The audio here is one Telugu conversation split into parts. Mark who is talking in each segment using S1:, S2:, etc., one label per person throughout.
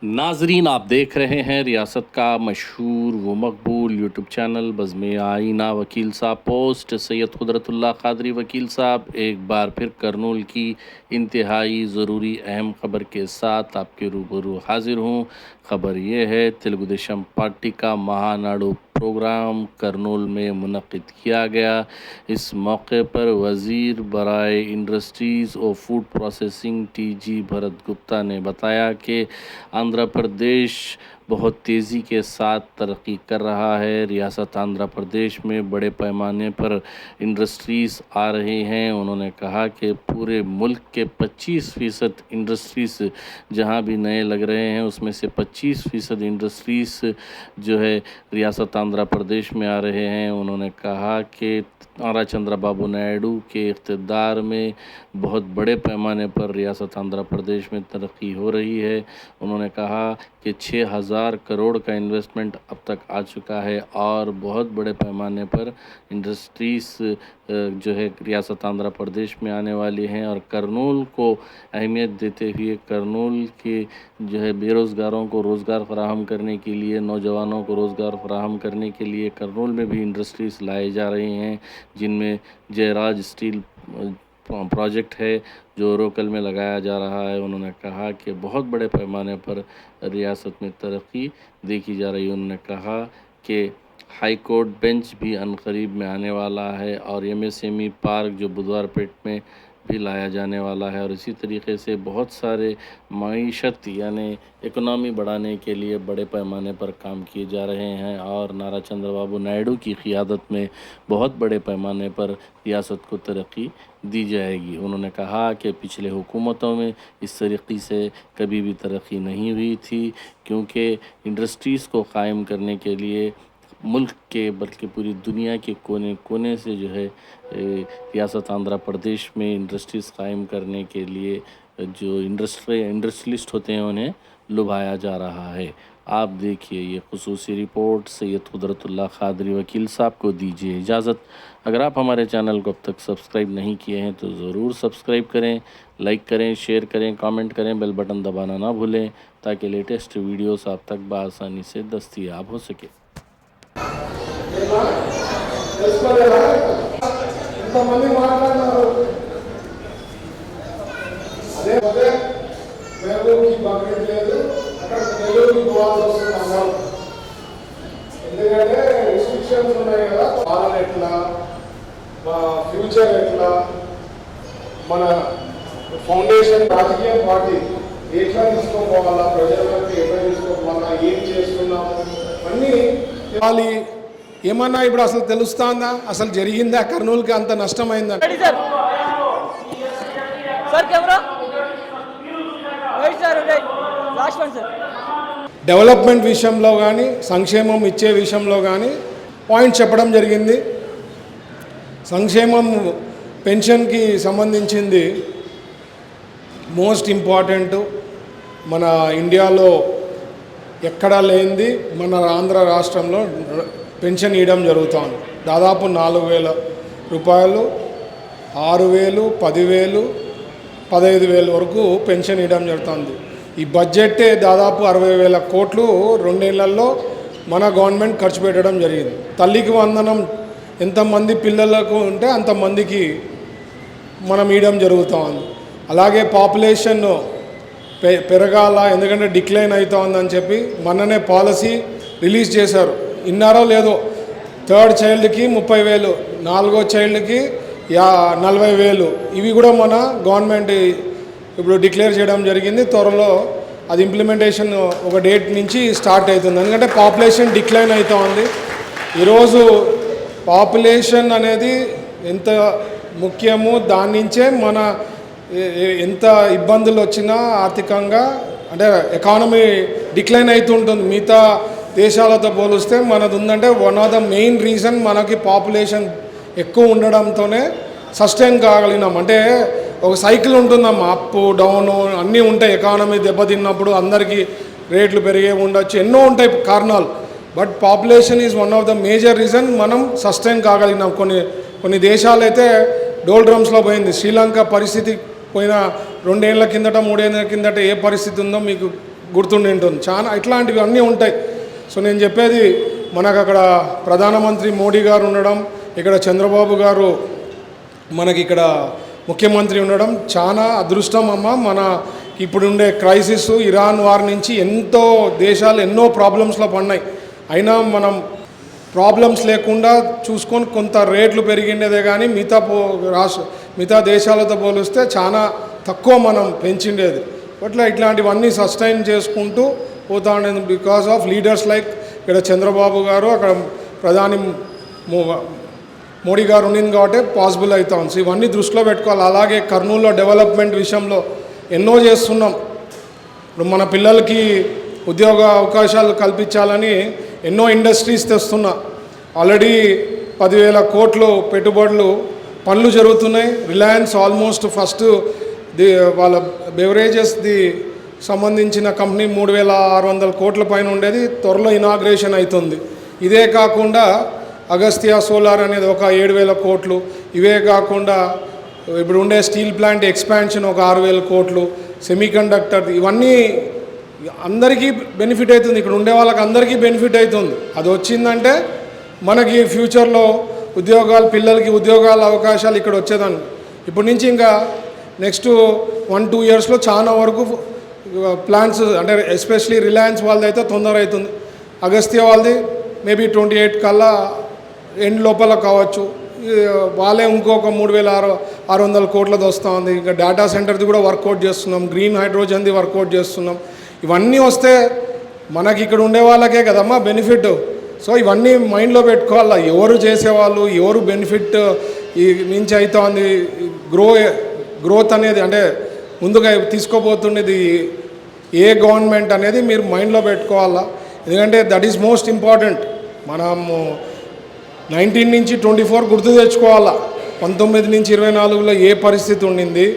S1: नाजरीन, आप देख रहे हैं रियासत का मशहूर व मकबूल यूट्यूब चैनल बज़्म आईना। वकील साहब पोस्ट सैयद कुदरतुल्लाह कादरी वकील साहब एक बार फिर करनूल की इंतहाई ज़रूरी अहम ख़बर के साथ आपके रूबरू हाजिर हूँ। ख़बर ये है, तेलुगु देशम पार्टी का महानाडु प्रोग्राम करनूल में मुनक़िद किया गया। इस मौके पर वज़ीर बराए इंडस्ट्रीज़ और food processing T.G.. Bharat Gupta ने बताया कि आंध्र प्रदेश बहुत तेज़ी के साथ तरक्की कर रहा है। रियासत आंध्र प्रदेश में बड़े पैमाने पर इंडस्ट्रीज़ आ रही हैं। उन्होंने कहा कि पूरे मुल्क के 25% इंडस्ट्रीज़ जहां भी नए लग रहे हैं, उसमें से 25% इंडस्ट्रीज़ जो है रियासत आंध्र प्रदेश में आ रहे हैं। उन्होंने कहा कि नारा चंद्रबाबू नायडू के इक़्तिदार में बहुत बड़े पैमाने पर रियासत आंध्र प्रदेश में तरक्की हो रही है। उन्होंने कहा कि 6,000 करोड़ का इन्वेस्टमेंट अब तक आ चुका है और बहुत बड़े पैमाने पर इंडस्ट्रीज़ जो है रियासत आंध्र प्रदेश में आने वाली हैं और करनूल को अहमियत देते हुए करनूल के जो है बेरोज़गारों को रोज़गार फराहम करने के लिए, नौजवानों को रोज़गार फराहम करने के लिए करनूल में भी इंडस्ट्रीज़ लाई जा रही हैं, जिनमें जयराज स्टील प्रोजेक्ट है जो ओरोकल में लगाया जा रहा है। उन्होंने कहा कि बहुत बड़े पैमाने पर रियासत में तरक्की देखी जा रही है। उन्होंने कहा कि हाई कोर्ट बेंच भी अनकरीब में आने वाला है और एमएसएमई पार्क जो बुधवारपेट में भी लाया जाने वाला है और इसी तरीके से बहुत सारे मईशत यानी इकोनॉमी बढ़ाने के लिए बड़े पैमाने पर काम किए जा रहे हैं और नारा चंद्रबाबू नायडू की क़ियादत में बहुत बड़े पैमाने पर रियासत को तरक्की दी जाएगी। उन्होंने कहा कि पिछले हुकूमतों में इस तरीके से कभी भी तरक्की नहीं हुई थी, क्योंकि इंडस्ट्रीज़ को कायम करने के लिए मुल्क के बल्कि पूरी दुनिया के कोने कोने से जो है रियासत आंध्र प्रदेश में इंडस्ट्रीज़ कायम करने के लिए जो इंडस्ट्रियलिस्ट होते हैं उन्हें लुभाया जा रहा है। आप देखिए ये खुसूसी रिपोर्ट सैयद कुदरतुल्लाह कादरी वकील साहब को दीजिए इजाज़त। अगर आप हमारे चैनल को अब तक सब्सक्राइब नहीं किए हैं तो ज़रूर सब्सक्राइब करें, लाइक करें, शेयर करें, कमेंट करें, बेल बटन दबाना ना भूलें ताकि लेटेस्ट वीडियोस आप तक बआसानी से दस्तयाब हो सके।
S2: ఇంతమంది మాట్లాడినారు అదే అదే నెల్లూరుకి బకెట్ లేదు, అక్కడ నెల్లూరుకి పోవాల్సి వస్తుంది అన్నారు. ఎందుకంటే రిస్ట్రిక్షన్స్ ఉన్నాయి కదా, పాలన ఎట్లా, మా ఫ్యూచర్ ఎట్లా, మన ఫౌండేషన్ రాజకీయ పార్టీ ఎట్లా తీసుకోపోవాలా, ప్రజలకు ఎట్లా తీసుకోపోవాలా, ఏం చేస్తున్నాము అన్నీ ఇవ్వాలి. ఏమన్నా ఇప్పుడు అసలు తెలుస్తుందా, అసలు జరిగిందా, కర్నూలుకి అంత నష్టమైందా? డెవలప్మెంట్ విషయంలో కానీ సంక్షేమం ఇచ్చే విషయంలో కానీ పాయింట్ చెప్పడం జరిగింది. సంక్షేమం పెన్షన్కి సంబంధించింది మోస్ట్ ఇంపార్టెంట్. మన ఇండియాలో ఎక్కడా లేనిది మన ఆంధ్ర రాష్ట్రంలో పెన్షన్ ఇవ్వడం జరుగుతుంది. దాదాపు 4,000 రూపాయలు, 6,000, 10,000, 15,000 వరకు పెన్షన్ ఇవ్వడం జరుగుతుంది. ఈ బడ్జెట్టే దాదాపు 60,000 కోట్లు 2 ఏళ్లలో మన గవర్నమెంట్ ఖర్చు పెట్టడం జరిగింది. తల్లికి వందనం ఎంతమంది పిల్లలకు ఉంటే అంతమందికి మనం ఇవ్వడం జరుగుతుంది. అలాగే పాపులేషన్ పెరగాల, ఎందుకంటే డిక్లైన్ అవుతుందని చెప్పి మొన్ననే పాలసీ రిలీజ్ చేశారు. ఇన్నారో లేదో, 3rd చైల్డ్కి 30,000, 4వ చైల్డ్కి 40,000, ఇవి కూడా మన గవర్నమెంట్ ఇప్పుడు డిక్లేర్ చేయడం జరిగింది. త్వరలో అది ఇంప్లిమెంటేషన్ ఒక డేట్ నుంచి స్టార్ట్ అవుతుంది. ఎందుకంటే పాపులేషన్ డిక్లైన్ అవుతుంది. ఈరోజు పాపులేషన్ అనేది ఎంత ముఖ్యమో దాని నుంచే మన ఎంత ఇబ్బందులు వచ్చినా ఆర్థికంగా అంటే ఎకానమీ డిక్లైన్ అవుతుంటుంది. మిగతా దేశాలతో పోలిస్తే మనది ఉందంటే one of the main reason మనకి పాపులేషన్ ఎక్కువ ఉండడంతోనే సస్టైన్ కాగలిగినాం. అంటే ఒక సైకిల్ ఉంటుందమ్మా, అప్ డౌన్ అన్నీ ఉంటాయి. ఎకానమీ దెబ్బతిన్నప్పుడు అందరికీ రేట్లు పెరిగే ఉండొచ్చు, ఎన్నో ఉంటాయి కారణాలు. But population is one of the major reason మనం సస్టైన్ కాగలిగినాం. కొన్ని దేశాలు అయితే డోల్ డ్రమ్స్లో పోయింది. శ్రీలంక పరిస్థితి పోయిన 2 ఏళ్ల కిందట 3 ఏళ్ల కిందట ఏ పరిస్థితి ఉందో మీకు గుర్తుండి ఉంటుంది. చాలా ఇట్లాంటివి అన్నీ ఉంటాయి. సో నేను చెప్పేది, మనకు అక్కడ ప్రధానమంత్రి మోడీ గారు ఉండడం, ఇక్కడ చంద్రబాబు గారు మనకి ఇక్కడ ముఖ్యమంత్రి ఉండడం చాలా అదృష్టం అమ్మ. మన ఇప్పుడుండే క్రైసిస్, ఇరాన్ వార్ నుంచి ఎంతో దేశాలు ఎన్నో ప్రాబ్లమ్స్లో పడినాయి. అయినా మనం ప్రాబ్లమ్స్ లేకుండా చూసుకొని కొంత రేట్లు పెరిగిండేదే కానీ మిగతా దేశాలతో పోలిస్తే చాలా తక్కువ మనం పెంచిండేది. అట్లా ఇట్లాంటివన్నీ సస్టైన్ చేసుకుంటూ పోతా ఉండేది బికాస్ ఆఫ్ లీడర్స్ లైక్ ఇక్కడ చంద్రబాబు గారు, అక్కడ ప్రధాని మోడీ గారు ఉండింది కాబట్టి పాసిబుల్ అవుతా ఉంది. సో ఇవన్నీ దృష్టిలో పెట్టుకోవాలి. అలాగే కర్నూలులో డెవలప్మెంట్ విషయంలో ఎన్నో చేస్తున్నాం. ఇప్పుడు మన పిల్లలకి ఉద్యోగ అవకాశాలు కల్పించాలని ఎన్నో ఇండస్ట్రీస్ తెస్తున్నా. ఆల్రెడీ 10,000 కోట్లు పెట్టుబడులు పనులు జరుగుతున్నాయి. రిలయన్స్ ఆల్మోస్ట్ ఫస్ట్ వాళ్ళ బెవరేజెస్ది సంబంధించిన కంపెనీ 3,600 కోట్ల పైన ఉండేది, త్వరలో ఇనాగ్రేషన్ అవుతుంది. ఇదే కాకుండా అగస్త్య సోలార్ అనేది ఒక 7,000 కోట్లు, ఇవే కాకుండా ఇప్పుడు ఉండే స్టీల్ ప్లాంట్ ఎక్స్పాన్షన్ ఒక 6,000 కోట్లు, సెమీకండక్టర్, ఇవన్నీ అందరికీ బెనిఫిట్ అవుతుంది. ఇక్కడ ఉండే వాళ్ళకి అందరికీ బెనిఫిట్ అవుతుంది. అది వచ్చిందంటే మనకి ఫ్యూచర్లో ఉద్యోగాలు, పిల్లలకి ఉద్యోగాల అవకాశాలు ఇక్కడ వచ్చేదాన్ని. ఇప్పటి నుంచి ఇంకా నెక్స్ట్ 1-2 ఇయర్స్లో చాలా వరకు ప్లాన్స్, అంటే ఎస్పెషలీ రిలయన్స్ వాళ్ళది అయితే తొందర అవుతుంది. అగస్త్య వాళ్ళది మేబీ 28 కల్లా ఎండ్ లోపల కావచ్చు. వాళ్ళే ఇంకొక 3,600 కోట్లది వస్తూ ఉంది. ఇంకా డేటా సెంటర్ది కూడా వర్కౌట్ చేస్తున్నాం, గ్రీన్ హైడ్రోజన్ది వర్కౌట్ చేస్తున్నాం. ఇవన్నీ వస్తే మనకి ఇక్కడ ఉండే వాళ్ళకే కదమ్మా బెనిఫిట్. సో ఇవన్నీ మైండ్లో పెట్టుకోవాలా. ఎవరు చేసేవాళ్ళు, ఎవరు బెనిఫిట్ ఈ నుంచి అవుతుంది, గ్రోత్ అనేది అంటే ముందుగా తీసుకోబోతుండేది ఏ గవర్నమెంట్ అనేది మీరు మైండ్లో పెట్టుకోవాలా. ఎందుకంటే దట్ ఈస్ మోస్ట్ ఇంపార్టెంట్. మనము 19 నుంచి 24 గుర్తు తెచ్చుకోవాలా. 19 నుంచి 24లో ఏ పరిస్థితి ఉండింది,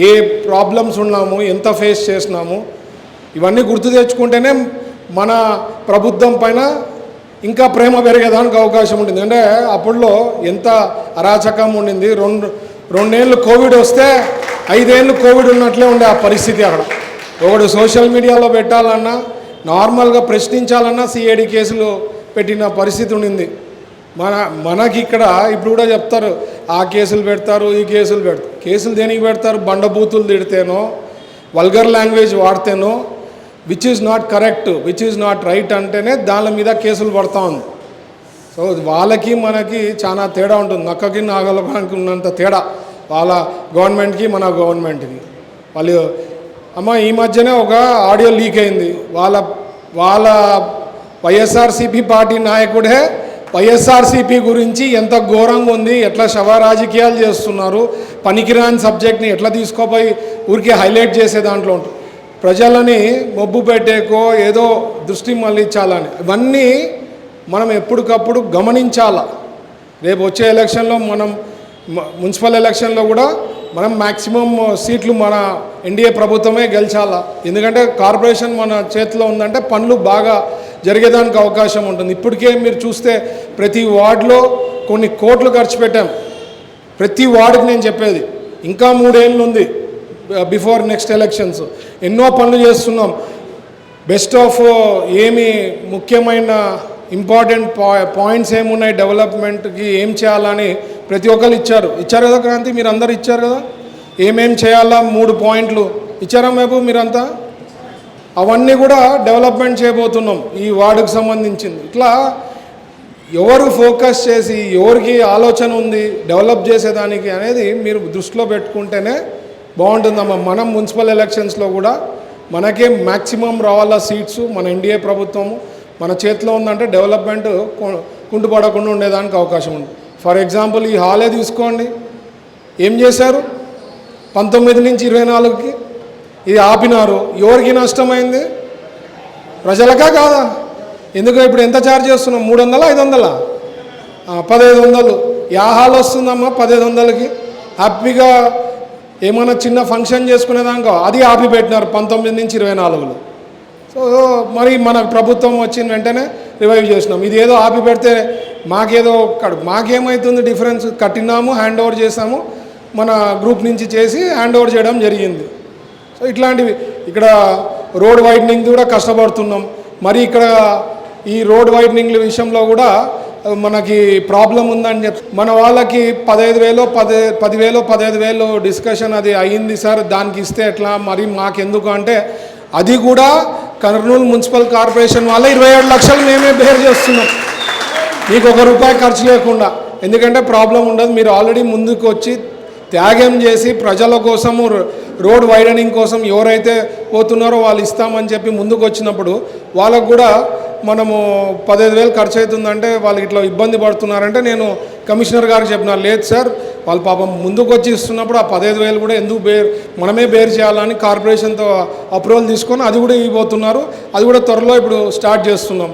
S2: ఏ ప్రాబ్లమ్స్ ఉన్నాము, ఎంత ఫేస్ చేసినాము, ఇవన్నీ గుర్తు తెచ్చుకుంటేనే మన ప్రభుత్వం పైన ఇంకా ప్రేమ పెరిగేదానికి అవకాశం ఉంటుంది. అంటే అప్పుడులో ఎంత అరాచకం ఉండింది. 2 ఏళ్ళు కోవిడ్ వస్తే 5 ఏళ్ళు కోవిడ్ ఉన్నట్లే ఉండే ఆ పరిస్థితి. అక్కడ ఒకడు సోషల్ మీడియాలో పెట్టాలన్నా, నార్మల్గా ప్రశ్నించాలన్నా సిఐడి కేసులు పెట్టిన పరిస్థితి ఉండింది. మనకి ఇక్కడ ఇప్పుడు కూడా చెప్తారు, ఆ కేసులు పెడతారు, ఈ కేసులు పెడతారు. కేసులు దేనికి పెడతారు? బండబూతులు తిడితేనో, వల్గర్ లాంగ్వేజ్ వాడితేనో, which is not correct, which is not right అంటేనే దాని మీద కేసులు పడతా ఉంది. సో వాళ్ళకి మనకి చాలా తేడా ఉంటుంది. నక్కకి నాగలకి ఉన్నంత తేడా వాళ్ళ గవర్నమెంట్కి మన గవర్నమెంట్కి. వాళ్ళు అమ్మ ఈ మధ్యనే ఒక ఆడియో లీక్ అయింది. వాళ్ళ వైఎస్ఆర్సీపీ పార్టీ నాయకుడే వైఎస్ఆర్సీపీ గురించి ఎంత ఘోరంగా ఉంది, ఎట్లా శవ రాజకీయాలు చేస్తున్నారు, పనికిరాని సబ్జెక్ట్ని ఎట్లా తీసుకోపోయి ఊరికే హైలైట్ చేసే దాంట్లో ఉంటుంది. ప్రజలని మొబ్బు పెట్టేకో ఏదో దృష్టి మళ్ళించాలని ఇవన్నీ మనం ఎప్పటికప్పుడు గమనించాల. రేపు వచ్చే ఎలక్షన్లో మనం మున్సిపల్ ఎలక్షన్లో కూడా మనం మ్యాక్సిమం సీట్లు మన ఎన్డీఏ ప్రభుత్వమే గెలిచాలా. ఎందుకంటే కార్పొరేషన్ మన చేతిలో ఉందంటే పనులు బాగా జరిగేదానికి అవకాశం ఉంటుంది. ఇప్పటికే మీరు చూస్తే ప్రతి వార్డులో కొన్ని కోట్లు ఖర్చు పెట్టాం. ప్రతి వార్డుకి నేను చెప్పేది, ఇంకా 3 ఏళ్ళు ఉంది బిఫోర్ నెక్స్ట్ ఎలక్షన్స్. ఎన్నో పనులు చేస్తున్నాం. బెస్ట్ ఆఫ్ ఏమి ముఖ్యమైన ఇంపార్టెంట్ పాయింట్స్ ఏమున్నాయి, డెవలప్మెంట్కి ఏం చేయాలని ప్రతి ఒక్కరు ఇచ్చారు కదా క్రాంతి, మీరు అందరు ఇచ్చారు కదా. ఏమేం చేయాలా 3 పాయింట్లు ఇచ్చారా మహబూబ్ మీరంతా? అవన్నీ కూడా డెవలప్మెంట్ చేయబోతున్నాం ఈ వార్డుకు సంబంధించింది. ఇట్లా ఎవరు ఫోకస్ చేసి ఎవరికి ఆలోచన ఉంది డెవలప్ చేసేదానికి అనేది మీరు దృష్టిలో పెట్టుకుంటేనే బాగుంటుందమ్మా. మనం మున్సిపల్ ఎలక్షన్స్లో కూడా మనకే మ్యాక్సిమం రావాలా సీట్స్. మన ఎన్డీఏ ప్రభుత్వము మన చేతిలో ఉందంటే డెవలప్మెంట్ కుంటుపడకుండా ఉండేదానికి అవకాశం ఉంది. ఫర్ ఎగ్జాంపుల్ ఈ హాలే తీసుకోండి, ఏం చేశారు 19 నుంచి 24కి ఇది ఆపినారు. ఎవరికి నష్టమైంది? ప్రజలకా కాదా? ఎందుకు ఇప్పుడు ఎంత ఛార్జ్ చేస్తున్నాం? 300, 500, 1,500. యా హాల్ వస్తుందమ్మా 1,500కి? హ్యాపీగా ఏమైనా చిన్న ఫంక్షన్ చేసుకునేదానికో అది ఆపి పెట్టినారు 19 నుంచి 24లో. సో మరి మన ప్రభుత్వం వచ్చిన వెంటనే రివైవ్ చేసినాం. ఇది ఏదో ఆపి పెడితే మాకేమవుతుంది డిఫరెన్స్? కట్టినాము, హ్యాండ్ ఓవర్ చేసాము, మన గ్రూప్ నుంచి చేసి హ్యాండ్ ఓవర్ చేయడం జరిగింది. సో ఇట్లాంటివి ఇక్కడ రోడ్ వైడనింగ్ కూడా కష్టపడుతున్నాం. మరి ఇక్కడ ఈ రోడ్ వైడనింగ్ విషయంలో కూడా మనకి ప్రాబ్లం ఉందని చెప్పి మన వాళ్ళకి 15,000 డిస్కషన్ అది అయ్యింది సార్, దానికి ఇస్తే ఎట్లా, మరి మాకెందుకు అంటే అది కూడా కర్నూలు మున్సిపల్ కార్పొరేషన్ వాళ్ళ 27 లక్షలు మేమే బేర్ చేస్తున్నాం, మీకు ₹1 ఖర్చు లేకుండా. ఎందుకంటే ప్రాబ్లం ఉండదు, మీరు ఆల్రెడీ ముందుకు వచ్చి త్యాగం చేసి ప్రజల కోసము రోడ్ వైడనింగ్ కోసం ఎవరైతే పోతున్నారో వాళ్ళు ఇస్తామని చెప్పి ముందుకు వచ్చినప్పుడు వాళ్ళకు కూడా మనము 15,000 ఖర్చు అవుతుందంటే వాళ్ళకి ఇట్లా ఇబ్బంది పడుతున్నారంటే నేను కమిషనర్ గారికి చెప్పిన, లేదు సార్ వాళ్ళు పాపం ముందుకు వచ్చి ఇస్తున్నప్పుడు ఆ 15,000 కూడా ఎందుకు మనమే బేర్ చేయాలని కార్పొరేషన్తో అప్రూవల్ తీసుకొని అది కూడా ఇవ్వబోతున్నారు. అది కూడా త్వరలో ఇప్పుడు స్టార్ట్ చేస్తున్నాం.